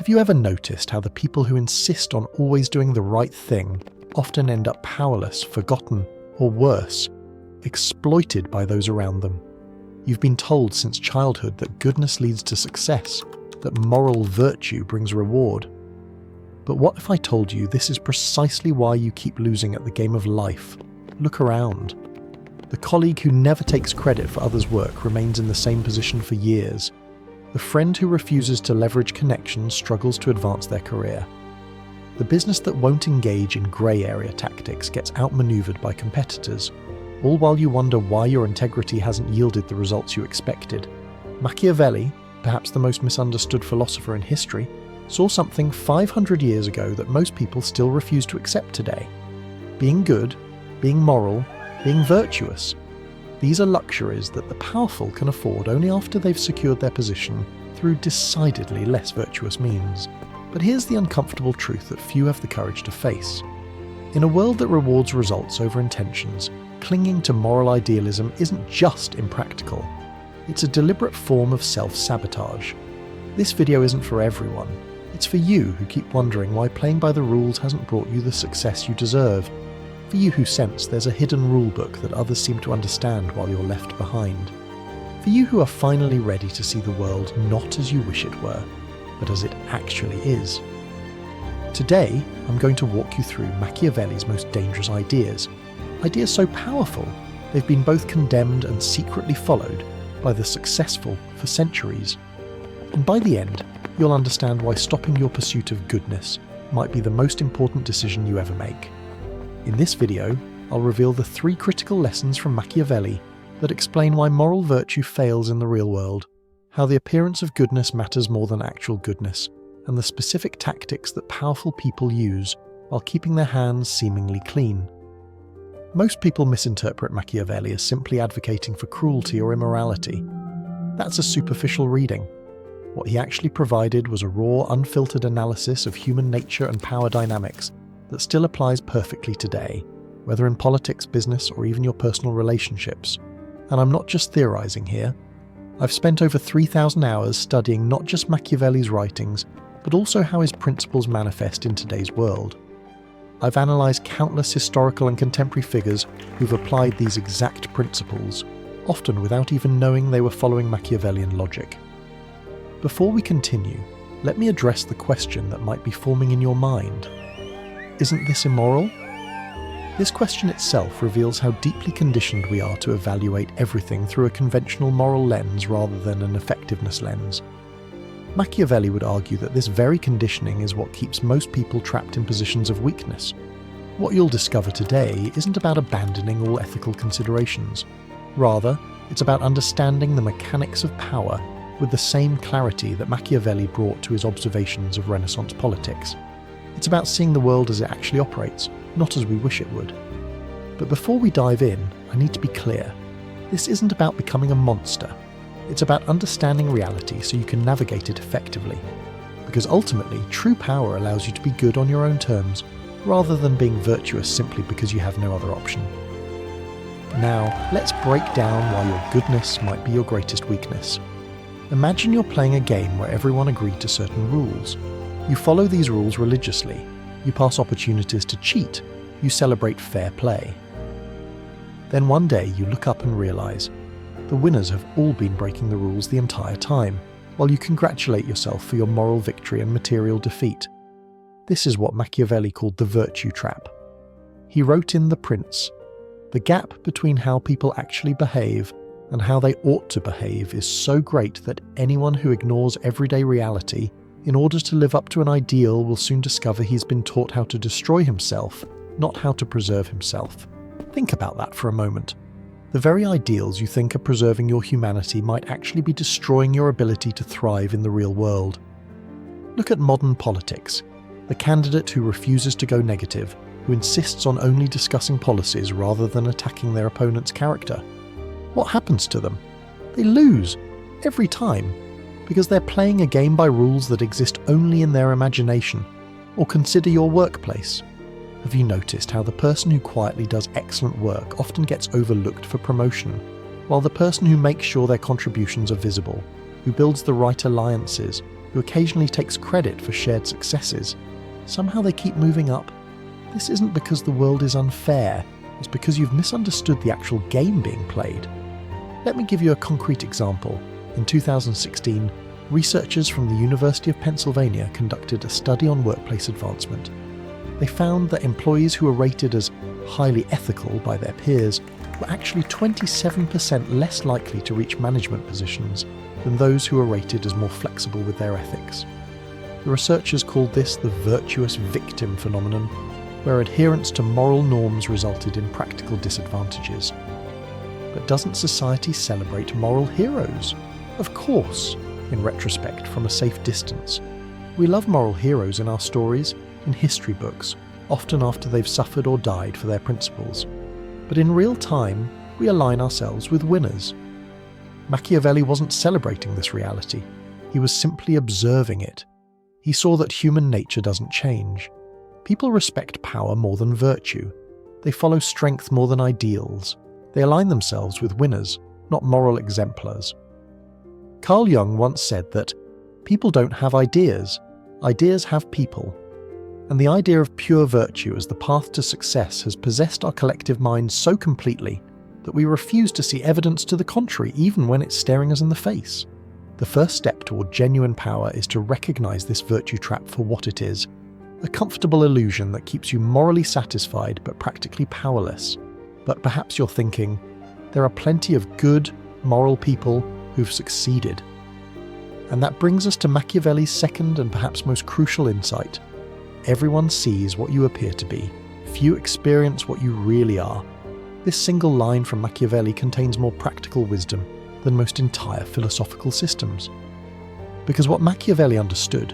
Have you ever noticed how the people who insist on always doing the right thing often end up powerless, forgotten, or worse, exploited by those around them? You've been told since childhood that goodness leads to success, that moral virtue brings reward. But what if I told you this is precisely why you keep losing at the game of life? Look around. The colleague who never takes credit for others' work remains in the same position for years. The friend who refuses to leverage connections struggles to advance their career. The business that won't engage in grey area tactics gets outmaneuvered by competitors, all while you wonder why your integrity hasn't yielded the results you expected. Machiavelli, perhaps the most misunderstood philosopher in history, saw something 500 years ago that most people still refuse to accept today. Being good, being moral, being virtuous. These are luxuries that the powerful can afford only after they've secured their position through decidedly less virtuous means. But here's the uncomfortable truth that few have the courage to face. In a world that rewards results over intentions, clinging to moral idealism isn't just impractical. It's a deliberate form of self-sabotage. This video isn't for everyone. It's for you who keep wondering why playing by the rules hasn't brought you the success you deserve. For you who sense there's a hidden rulebook that others seem to understand while you're left behind. For you who are finally ready to see the world not as you wish it were, but as it actually is. Today, I'm going to walk you through Machiavelli's most dangerous ideas. Ideas so powerful, they've been both condemned and secretly followed by the successful for centuries. And by the end, you'll understand why stopping your pursuit of goodness might be the most important decision you ever make. In this video, I'll reveal the 3 critical lessons from Machiavelli that explain why moral virtue fails in the real world, how the appearance of goodness matters more than actual goodness, and the specific tactics that powerful people use while keeping their hands seemingly clean. Most people misinterpret Machiavelli as simply advocating for cruelty or immorality. That's a superficial reading. What he actually provided was a raw, unfiltered analysis of human nature and power dynamics that still applies perfectly today, whether in politics, business, or even your personal relationships. And I'm not just theorizing here. I've spent over 3,000 hours studying not just Machiavelli's writings, but also how his principles manifest in today's world. I've analysed countless historical and contemporary figures who've applied these exact principles, often without even knowing they were following Machiavellian logic. Before we continue, let me address the question that might be forming in your mind. Isn't this immoral? This question itself reveals how deeply conditioned we are to evaluate everything through a conventional moral lens rather than an effectiveness lens. Machiavelli would argue that this very conditioning is what keeps most people trapped in positions of weakness. What you'll discover today isn't about abandoning all ethical considerations. Rather, it's about understanding the mechanics of power with the same clarity that Machiavelli brought to his observations of Renaissance politics. It's about seeing the world as it actually operates, not as we wish it would. But before we dive in, I need to be clear. This isn't about becoming a monster. It's about understanding reality so you can navigate it effectively. Because ultimately, true power allows you to be good on your own terms, rather than being virtuous simply because you have no other option. Now, let's break down why your goodness might be your greatest weakness. Imagine you're playing a game where everyone agreed to certain rules. You follow these rules religiously. You pass opportunities to cheat. You celebrate fair play. Then one day you look up and realize the winners have all been breaking the rules the entire time, while you congratulate yourself for your moral victory and material defeat. This is what Machiavelli called the virtue trap. He wrote in The Prince, "The gap between how people actually behave and how they ought to behave is so great that anyone who ignores everyday reality in order to live up to an ideal will soon discover he's been taught how to destroy himself, not how to preserve himself." Think about that for a moment. The very ideals you think are preserving your humanity might actually be destroying your ability to thrive in the real world. Look at modern politics. The candidate who refuses to go negative, who insists on only discussing policies rather than attacking their opponent's character. What happens to them? They lose, every time, because they're playing a game by rules that exist only in their imagination. Or consider your workplace. Have you noticed how the person who quietly does excellent work often gets overlooked for promotion, while the person who makes sure their contributions are visible, who builds the right alliances, who occasionally takes credit for shared successes, somehow they keep moving up. This isn't because the world is unfair, it's because you've misunderstood the actual game being played. Let me give you a concrete example. In 2016, researchers from the University of Pennsylvania conducted a study on workplace advancement. They found that employees who were rated as highly ethical by their peers were actually 27% less likely to reach management positions than those who were rated as more flexible with their ethics. The researchers called this the virtuous victim phenomenon, where adherence to moral norms resulted in practical disadvantages. But doesn't society celebrate moral heroes? Of course, in retrospect, from a safe distance. We love moral heroes in our stories, in history books, often after they've suffered or died for their principles. But in real time, we align ourselves with winners. Machiavelli wasn't celebrating this reality. He was simply observing it. He saw that human nature doesn't change. People respect power more than virtue. They follow strength more than ideals. They align themselves with winners, not moral exemplars. Carl Jung once said that people don't have ideas, ideas have people. And the idea of pure virtue as the path to success has possessed our collective minds so completely that we refuse to see evidence to the contrary even when it's staring us in the face. The first step toward genuine power is to recognize this virtue trap for what it is, a comfortable illusion that keeps you morally satisfied but practically powerless. But perhaps you're thinking, there are plenty of good, moral people who've succeeded. And that brings us to Machiavelli's second and perhaps most crucial insight. Everyone sees what you appear to be. Few experience what you really are. This single line from Machiavelli contains more practical wisdom than most entire philosophical systems. Because what Machiavelli understood,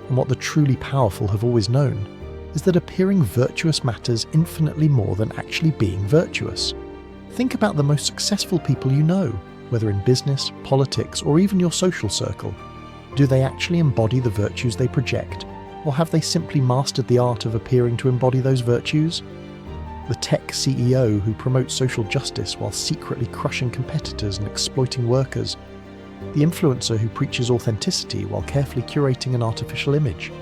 and what the truly powerful have always known, is that appearing virtuous matters infinitely more than actually being virtuous. Think about the most successful people you know, whether in business, politics, or even your social circle. Do they actually embody the virtues they project? Or have they simply mastered the art of appearing to embody those virtues? The tech CEO who promotes social justice while secretly crushing competitors and exploiting workers. The influencer who preaches authenticity while carefully curating an artificial image.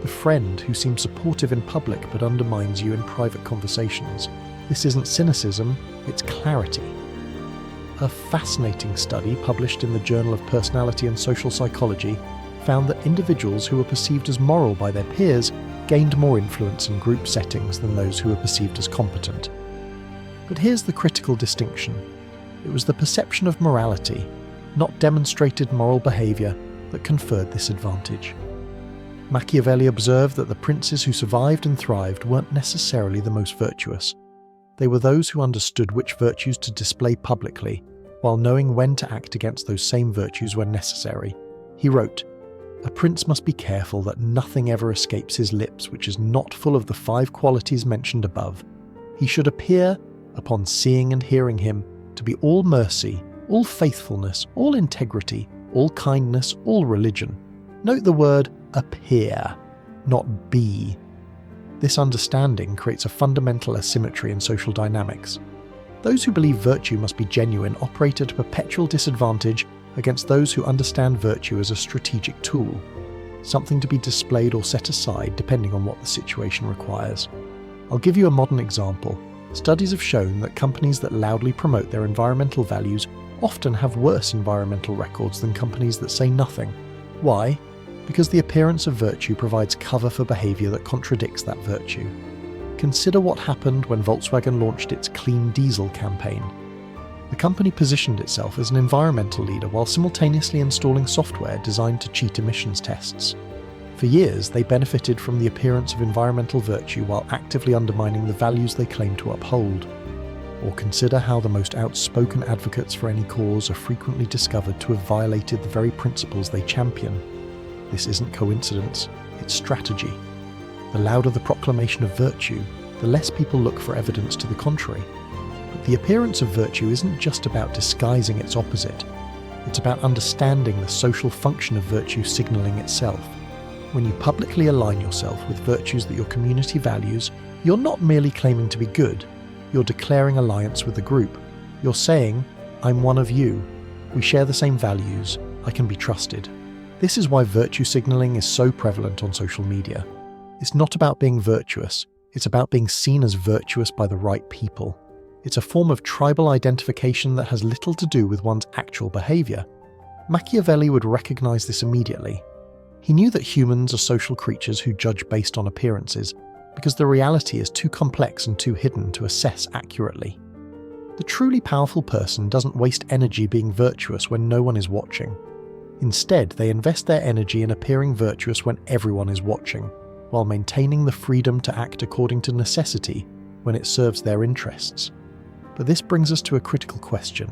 The friend who seems supportive in public but undermines you in private conversations. This isn't cynicism, it's clarity. A fascinating study published in the Journal of Personality and Social Psychology found that individuals who were perceived as moral by their peers gained more influence in group settings than those who were perceived as competent. But here's the critical distinction. It was the perception of morality, not demonstrated moral behaviour, that conferred this advantage. Machiavelli observed that the princes who survived and thrived weren't necessarily the most virtuous. They were those who understood which virtues to display publicly, while knowing when to act against those same virtues when necessary. He wrote, "A prince must be careful that nothing ever escapes his lips which is not full of the 5 qualities mentioned above. He should appear, upon seeing and hearing him, to be all mercy, all faithfulness, all integrity, all kindness, all religion." Note the word appear, not be. This understanding creates a fundamental asymmetry in social dynamics. Those who believe virtue must be genuine operate at a perpetual disadvantage against those who understand virtue as a strategic tool, something to be displayed or set aside depending on what the situation requires. I'll give you a modern example. Studies have shown that companies that loudly promote their environmental values often have worse environmental records than companies that say nothing. Why? Because the appearance of virtue provides cover for behaviour that contradicts that virtue. Consider what happened when Volkswagen launched its clean diesel campaign. The company positioned itself as an environmental leader while simultaneously installing software designed to cheat emissions tests. For years, they benefited from the appearance of environmental virtue while actively undermining the values they claim to uphold. Or consider how the most outspoken advocates for any cause are frequently discovered to have violated the very principles they champion. This isn't coincidence, it's strategy. The louder the proclamation of virtue, the less people look for evidence to the contrary. But the appearance of virtue isn't just about disguising its opposite. It's about understanding the social function of virtue signalling itself. When you publicly align yourself with virtues that your community values, you're not merely claiming to be good, you're declaring alliance with the group. You're saying, "I'm one of you. We share the same values. I can be trusted." This is why virtue signaling is so prevalent on social media. It's not about being virtuous, it's about being seen as virtuous by the right people. It's a form of tribal identification that has little to do with one's actual behaviour. Machiavelli would recognise this immediately. He knew that humans are social creatures who judge based on appearances, because the reality is too complex and too hidden to assess accurately. The truly powerful person doesn't waste energy being virtuous when no one is watching. Instead, they invest their energy in appearing virtuous when everyone is watching, while maintaining the freedom to act according to necessity when it serves their interests. But this brings us to a critical question.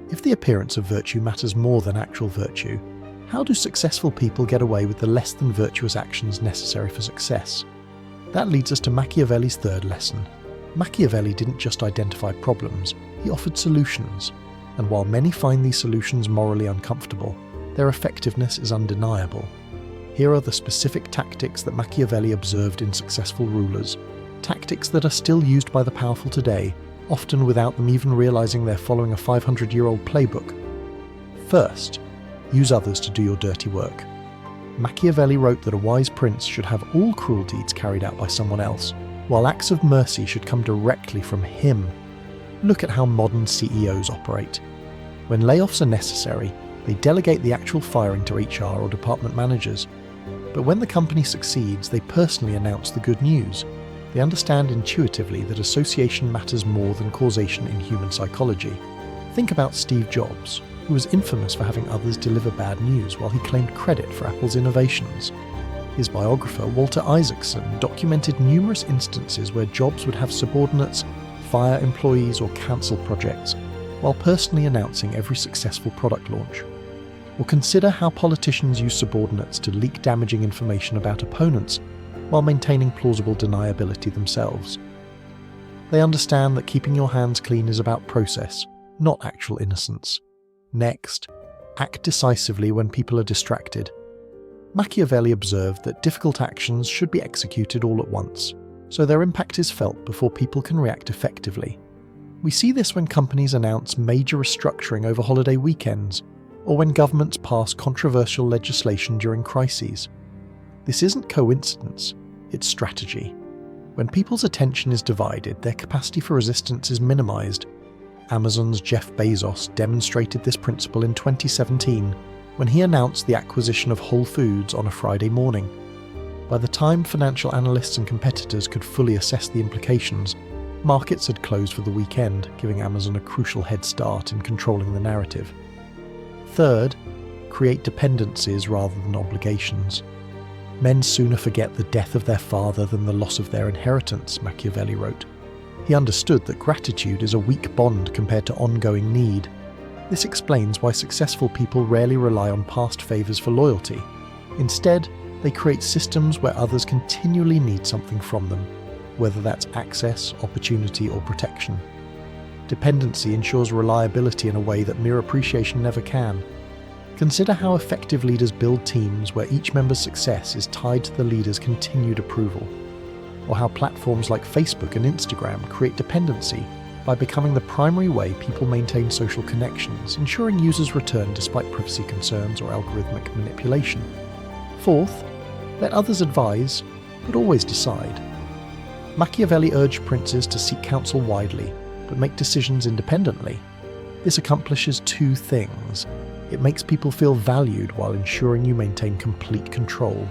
If the appearance of virtue matters more than actual virtue, how do successful people get away with the less than virtuous actions necessary for success? That leads us to Machiavelli's third lesson. Machiavelli didn't just identify problems, he offered solutions. And while many find these solutions morally uncomfortable, their effectiveness is undeniable. Here are the specific tactics that Machiavelli observed in successful rulers, tactics that are still used by the powerful today, often without them even realizing they're following a 500-year-old playbook. First, use others to do your dirty work. Machiavelli wrote that a wise prince should have all cruel deeds carried out by someone else, while acts of mercy should come directly from him. Look at how modern CEOs operate. When layoffs are necessary, they delegate the actual firing to HR or department managers. But when the company succeeds, they personally announce the good news. They understand intuitively that association matters more than causation in human psychology. Think about Steve Jobs, who was infamous for having others deliver bad news while he claimed credit for Apple's innovations. His biographer, Walter Isaacson, documented numerous instances where Jobs would have subordinates fire employees or cancel projects, while personally announcing every successful product launch. Or consider how politicians use subordinates to leak damaging information about opponents, while maintaining plausible deniability themselves. They understand that keeping your hands clean is about process, not actual innocence. Next, act decisively when people are distracted. Machiavelli observed that difficult actions should be executed all at once, so their impact is felt before people can react effectively. We see this when companies announce major restructuring over holiday weekends, or when governments pass controversial legislation during crises. This isn't coincidence, it's strategy. When people's attention is divided, their capacity for resistance is minimized. Amazon's Jeff Bezos demonstrated this principle in 2017 when he announced the acquisition of Whole Foods on a Friday morning. By the time financial analysts and competitors could fully assess the implications, markets had closed for the weekend, giving Amazon a crucial head start in controlling the narrative. Third, create dependencies rather than obligations. Men sooner forget the death of their father than the loss of their inheritance, Machiavelli wrote. He understood that gratitude is a weak bond compared to ongoing need. This explains why successful people rarely rely on past favours for loyalty. Instead, they create systems where others continually need something from them, whether that's access, opportunity, or protection. Dependency ensures reliability in a way that mere appreciation never can. Consider how effective leaders build teams where each member's success is tied to the leader's continued approval, or how platforms like Facebook and Instagram create dependency by becoming the primary way people maintain social connections, ensuring users return despite privacy concerns or algorithmic manipulation. Fourth, let others advise, but always decide. Machiavelli urged princes to seek counsel widely, but make decisions independently. This accomplishes two things. It makes people feel valued while ensuring you maintain complete control.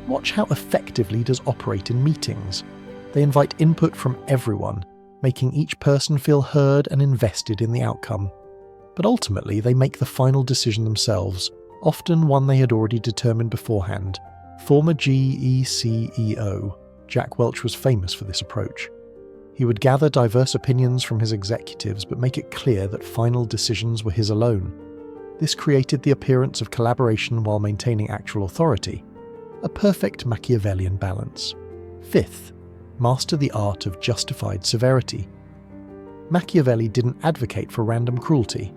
Watch how effective leaders operate in meetings. They invite input from everyone, making each person feel heard and invested in the outcome. But ultimately, they make the final decision themselves, often one they had already determined beforehand. Former GE CEO Jack Welch was famous for this approach. He would gather diverse opinions from his executives but make it clear that final decisions were his alone. This created the appearance of collaboration while maintaining actual authority, a perfect Machiavellian balance. Fifth, master the art of justified severity. Machiavelli didn't advocate for random cruelty.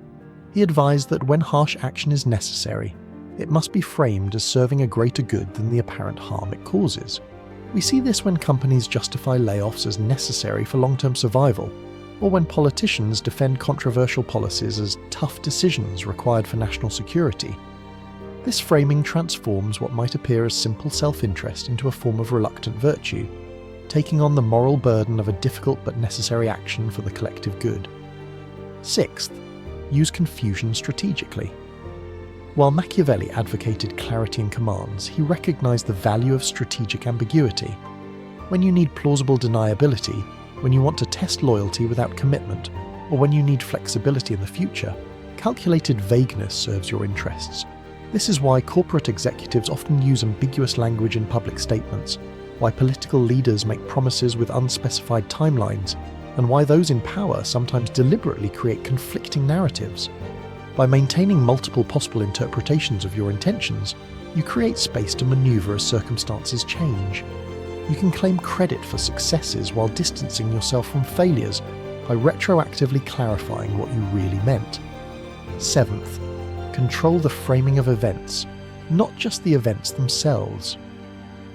He advised that when harsh action is necessary, it must be framed as serving a greater good than the apparent harm it causes. We see this when companies justify layoffs as necessary for long-term survival, or when politicians defend controversial policies as tough decisions required for national security. This framing transforms what might appear as simple self-interest into a form of reluctant virtue, taking on the moral burden of a difficult but necessary action for the collective good. Sixth, use confusion strategically. While Machiavelli advocated clarity in commands, he recognized the value of strategic ambiguity. When you need plausible deniability, when you want to test loyalty without commitment, or when you need flexibility in the future, calculated vagueness serves your interests. This is why corporate executives often use ambiguous language in public statements, why political leaders make promises with unspecified timelines, and why those in power sometimes deliberately create conflicting narratives. By maintaining multiple possible interpretations of your intentions, you create space to maneuver as circumstances change. You can claim credit for successes while distancing yourself from failures by retroactively clarifying what you really meant. Seventh, control the framing of events, not just the events themselves.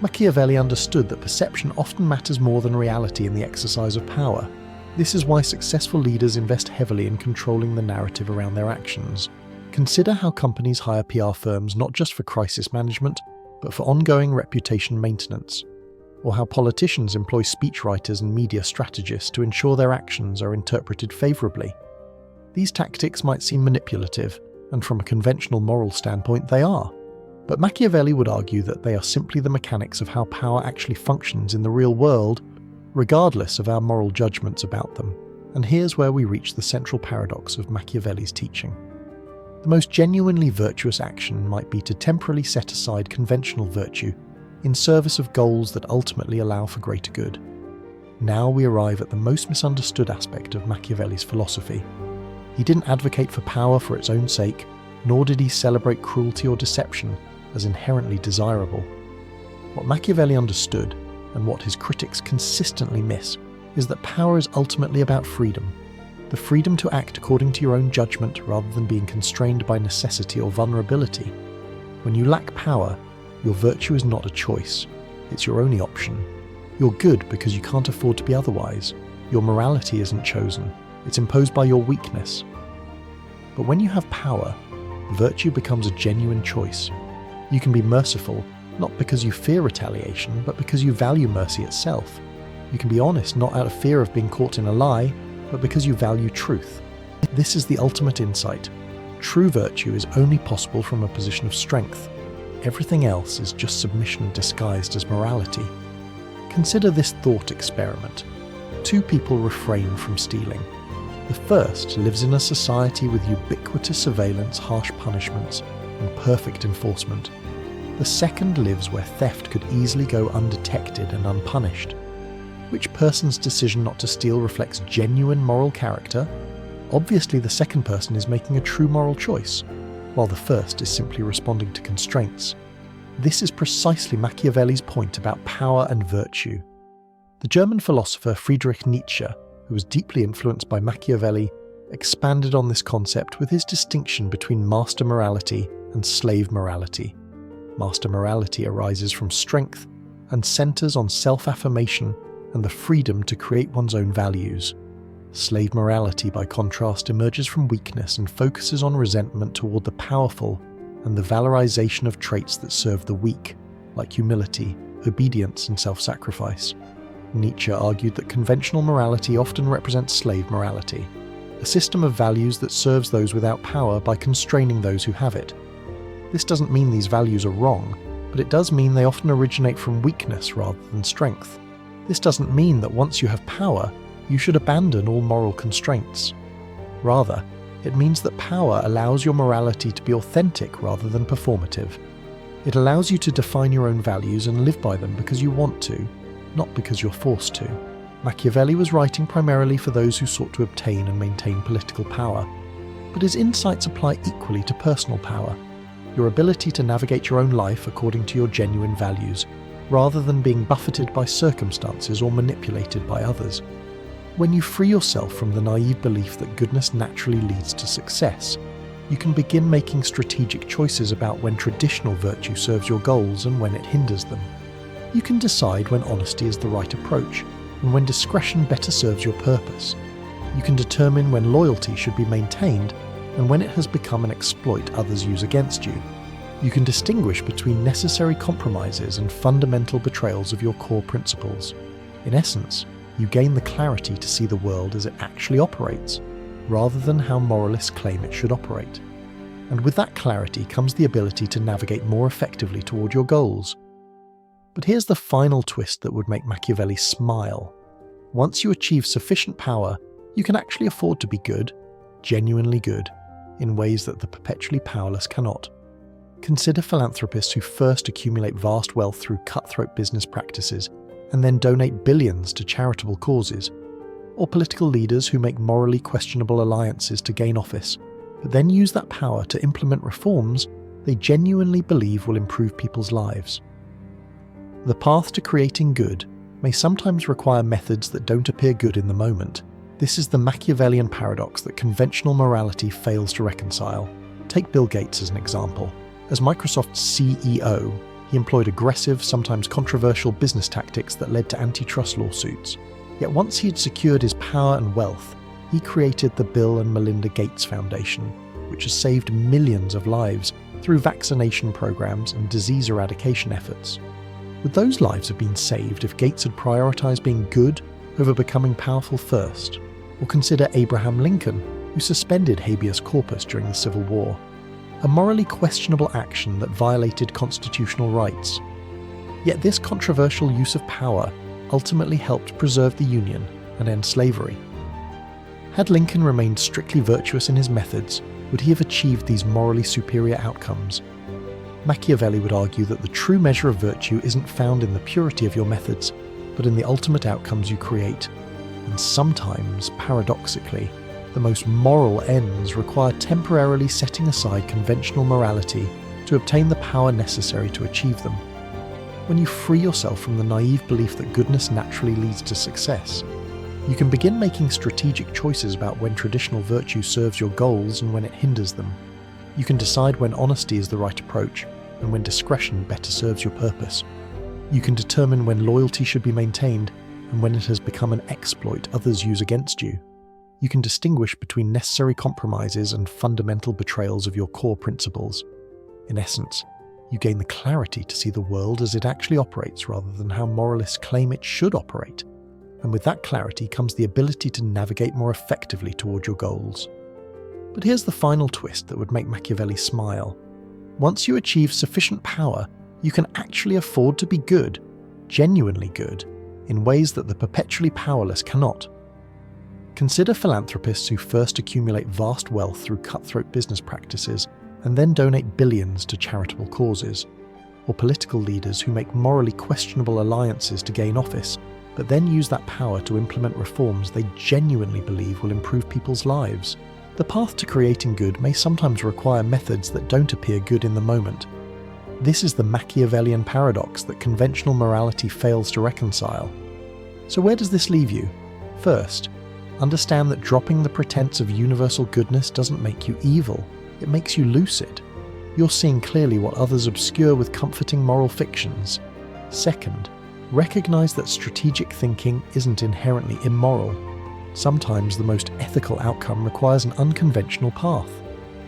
Machiavelli understood that perception often matters more than reality in the exercise of power. This is why successful leaders invest heavily in controlling the narrative around their actions. Consider how companies hire PR firms not just for crisis management, but for ongoing reputation maintenance, or how politicians employ speechwriters and media strategists to ensure their actions are interpreted favourably. These tactics might seem manipulative, and from a conventional moral standpoint they are, but Machiavelli would argue that they are simply the mechanics of how power actually functions in the real world, regardless of our moral judgments about them. And here's where we reach the central paradox of Machiavelli's teaching. The most genuinely virtuous action might be to temporarily set aside conventional virtue in service of goals that ultimately allow for greater good. Now we arrive at the most misunderstood aspect of Machiavelli's philosophy. He didn't advocate for power for its own sake, nor did he celebrate cruelty or deception as inherently desirable. What Machiavelli understood, and what his critics consistently miss, is that power is ultimately about freedom. The freedom to act according to your own judgment rather than being constrained by necessity or vulnerability. When you lack power, your virtue is not a choice, it's your only option. You're good because you can't afford to be otherwise. Your morality isn't chosen, it's imposed by your weakness. But when you have power, virtue becomes a genuine choice. You can be merciful, not because you fear retaliation, but because you value mercy itself. You can be honest not out of fear of being caught in a lie, but because you value truth. This is the ultimate insight. True virtue is only possible from a position of strength. Everything else is just submission disguised as morality. Consider this thought experiment. Two people refrain from stealing. The first lives in a society with ubiquitous surveillance, harsh punishments, and perfect enforcement. The second lives where theft could easily go undetected and unpunished. Which person's decision not to steal reflects genuine moral character? Obviously, the second person is making a true moral choice, while the first is simply responding to constraints. This is precisely Machiavelli's point about power and virtue. The German philosopher Friedrich Nietzsche, who was deeply influenced by Machiavelli, expanded on this concept with his distinction between master morality and slave morality. Master morality arises from strength and centers on self-affirmation and the freedom to create one's own values. Slave morality, by contrast, emerges from weakness and focuses on resentment toward the powerful and the valorization of traits that serve the weak, like humility, obedience, and self-sacrifice. Nietzsche argued that conventional morality often represents slave morality, a system of values that serves those without power by constraining those who have it. This doesn't mean these values are wrong, but it does mean they often originate from weakness rather than strength. This doesn't mean that once you have power, you should abandon all moral constraints. Rather, it means that power allows your morality to be authentic rather than performative. It allows you to define your own values and live by them because you want to, not because you're forced to. Machiavelli was writing primarily for those who sought to obtain and maintain political power, but his insights apply equally to personal power, your ability to navigate your own life according to your genuine values, rather than being buffeted by circumstances or manipulated by others. When you free yourself from the naive belief that goodness naturally leads to success, you can begin making strategic choices about when traditional virtue serves your goals and when it hinders them. You can decide when honesty is the right approach, and when discretion better serves your purpose. You can determine when loyalty should be maintained, and when it has become an exploit others use against you. You can distinguish between necessary compromises and fundamental betrayals of your core principles. In essence, you gain the clarity to see the world as it actually operates, rather than how moralists claim it should operate. And with that clarity comes the ability to navigate more effectively toward your goals. But here's the final twist that would make Machiavelli smile. Once you achieve sufficient power, you can actually afford to be good, genuinely good, in ways that the perpetually powerless cannot. Consider philanthropists who first accumulate vast wealth through cutthroat business practices and then donate billions to charitable causes, or political leaders who make morally questionable alliances to gain office, but then use that power to implement reforms they genuinely believe will improve people's lives. The path to creating good may sometimes require methods that don't appear good in the moment. This is the Machiavellian paradox that conventional morality fails to reconcile. Take Bill Gates as an example. As Microsoft's CEO, he employed aggressive, sometimes controversial business tactics that led to antitrust lawsuits. Yet once he had secured his power and wealth, he created the Bill and Melinda Gates Foundation, which has saved millions of lives through vaccination programs and disease eradication efforts. Would those lives have been saved if Gates had prioritized being good over becoming powerful first? Or consider Abraham Lincoln, who suspended habeas corpus during the Civil War, a morally questionable action that violated constitutional rights. Yet this controversial use of power ultimately helped preserve the Union and end slavery. Had Lincoln remained strictly virtuous in his methods, would he have achieved these morally superior outcomes? Machiavelli would argue that the true measure of virtue isn't found in the purity of your methods, but in the ultimate outcomes you create. And sometimes, paradoxically, the most moral ends require temporarily setting aside conventional morality to obtain the power necessary to achieve them. When you free yourself from the naive belief that goodness naturally leads to success, you can begin making strategic choices about when traditional virtue serves your goals and when it hinders them. You can decide when honesty is the right approach and when discretion better serves your purpose. You can determine when loyalty should be maintained and when it has become an exploit others use against you. You can distinguish between necessary compromises and fundamental betrayals of your core principles. In essence, you gain the clarity to see the world as it actually operates rather than how moralists claim it should operate. And with that clarity comes the ability to navigate more effectively toward your goals. But here's the final twist that would make Machiavelli smile. Once you achieve sufficient power, you can actually afford to be good, genuinely good, in ways that the perpetually powerless cannot. Consider philanthropists who first accumulate vast wealth through cutthroat business practices and then donate billions to charitable causes, or political leaders who make morally questionable alliances to gain office, but then use that power to implement reforms they genuinely believe will improve people's lives. The path to creating good may sometimes require methods that don't appear good in the moment. This is the Machiavellian paradox that conventional morality fails to reconcile. So where does this leave you? First, understand that dropping the pretense of universal goodness doesn't make you evil, it makes you lucid. You're seeing clearly what others obscure with comforting moral fictions. Second, recognize that strategic thinking isn't inherently immoral. Sometimes the most ethical outcome requires an unconventional path.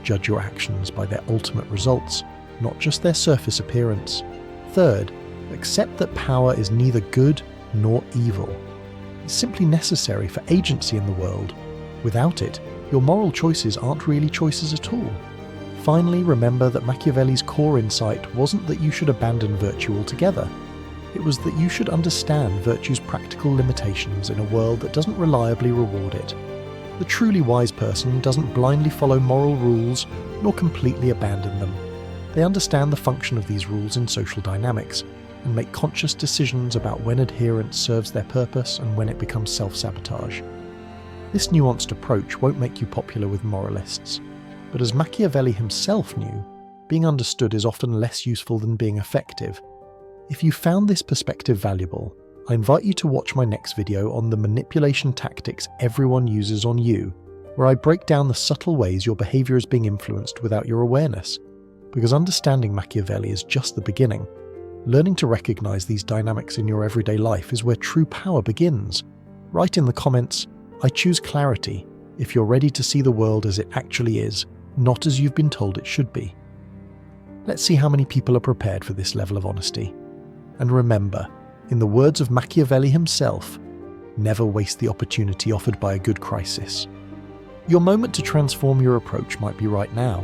Judge your actions by their ultimate results, not just their surface appearance. Third, accept that power is neither good nor evil. It's simply necessary for agency in the world. Without it, your moral choices aren't really choices at all. Finally, remember that Machiavelli's core insight wasn't that you should abandon virtue altogether. It was that you should understand virtue's practical limitations in a world that doesn't reliably reward it. The truly wise person doesn't blindly follow moral rules nor completely abandon them. They understand the function of these rules in social dynamics and make conscious decisions about when adherence serves their purpose and when it becomes self-sabotage. This nuanced approach won't make you popular with moralists, but as Machiavelli himself knew, being understood is often less useful than being effective. If you found this perspective valuable, I invite you to watch my next video on the manipulation tactics everyone uses on you, where I break down the subtle ways your behavior is being influenced without your awareness. Because understanding Machiavelli is just the beginning. Learning to recognize these dynamics in your everyday life is where true power begins. Write in the comments, "I choose clarity," if you're ready to see the world as it actually is, not as you've been told it should be. Let's see how many people are prepared for this level of honesty. And remember, in the words of Machiavelli himself, never waste the opportunity offered by a good crisis. Your moment to transform your approach might be right now.